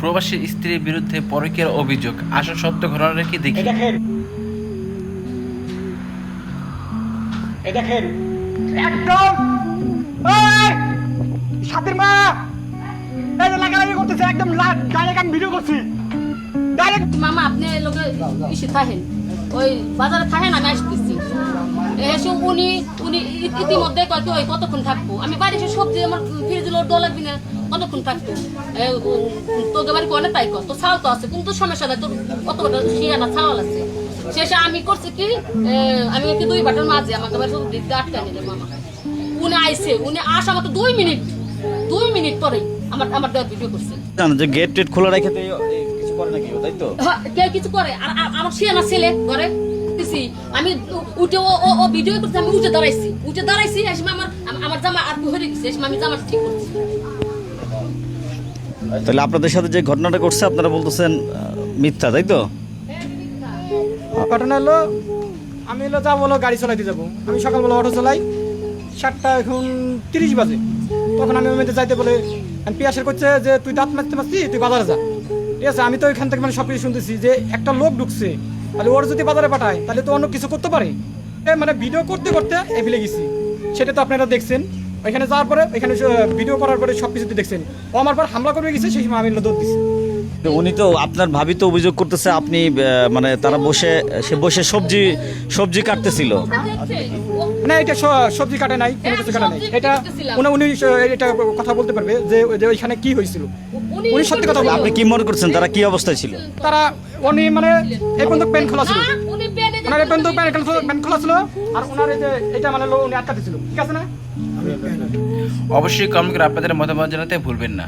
প্রবাসী স্ত্রীর বিরুদ্ধে পরকীয়ার অভিযোগ, আসল সত্য ঘটনাটা কি দেখি। দেখেন একদম সাথের মা এই যে লাগালাগি করতেছে, একদম ডাইরেক্ট আমি ভিডিও করছি ডাইরেক্ট। মামা আপনি লোকে ইসে থাকেন, ওই বাজারে থাকেন, আমি আসতেছি। এসে উনি উনি ইতিমধ্যে কয়েক ওই কতক্ষণ থাকবো, আমি বাড়ি এসে সবজি আমার ফ্রিজে লোড দেওয়া লাগবে না, কতক্ষণ থাকবো। তোকে বাড়ি কোনে তাই কর, তো ছাও তো আছে, কিন্তু সমস্যা নাই, তোর কত বড় শিয়ানা ছাওয়াল আছে। শেষে আমি করছি কি, আমি কি 2 বাটার মাঝে আমাকে বাড়ি সব দিতে আটকা নিলে মামা। উনি আইসে, উনি আসা মাত্র 2 মিনিট পরেই আমার দেওয়ার ভিডিও করছে। জানো যে গেট টেট খোলা রেখে তো কিছু করে নাকি, তাই তো? কেউ কিছু করে, আর আমার শিয়ানা ছেলে ঘরে আমি উঠে ও ভিডিও করতে, আমি উঠে দাঁড়াইছি এসে আমার জামা আর হয়ে গেছে, এসে আমি জামা ঠিক করছি। তাহলে আপনাদের সাথে যে ঘটনাটা করছে আপনারা বলতেছেন মিথ্যা, তাই তো? ঘটনা হলো আমি যা বলো গাড়ি চালাইতে যাবো, আমি সকালবেলা অটো চালাই, 7টা এখন 30 বাজে। তখন আমি ওই মধ্যে যাইতে বলে আমি পিয়াসের করছে যে তুই দাঁত মারতে পারছি, তুই বাজারে যা। ঠিক আছে, আমি তো এখান থেকে মানে সব কিছু শুনতেছি যে একটা লোক ঢুকছে, তাহলে ওর যদি বাজারে পাঠায় তাহলে তো অন্য কিছু করতে পারে। মানে ভিডিও করতে করতে ফেলে গেছি, সেটা তো আপনারা দেখছেন। ওইখানে যাওয়ার পরে ওইখানে ভিডিও করার পরে সব কিছুতে দেখছেন ও আমার পর হামলা করবে গেছে, সেই সময় আমি দৌড় দিছি। উনি তো আপনার ভাবি তো অভিযোগ করতেছে আপনি মানে তারা বসে সবজি কাটতেছিল। না, এটা সবজি কাটে নাই, কোনো কিছু কাটে নাই। এটা উনি এটা কথা বলতে পারবে যে ওইখানে কি হয়েছিল, উনি সত্যি কথা বলবেন। আপনি কি মনে করছেন তারা কি অবস্থায় ছিল? তারা উনি মানে এই পর্যন্ত প্যান্ট খোলা ছিল, ওনার এই পর্যন্ত প্যান্ট খোলা ছিল, আর ওনার এই যে এটা মানে উনি আটকাতে ছিল। ঠিক আছে না? অবশ্যই কমেন্ট করে আপনাদের মতামত জানাতে ভুলবেন না।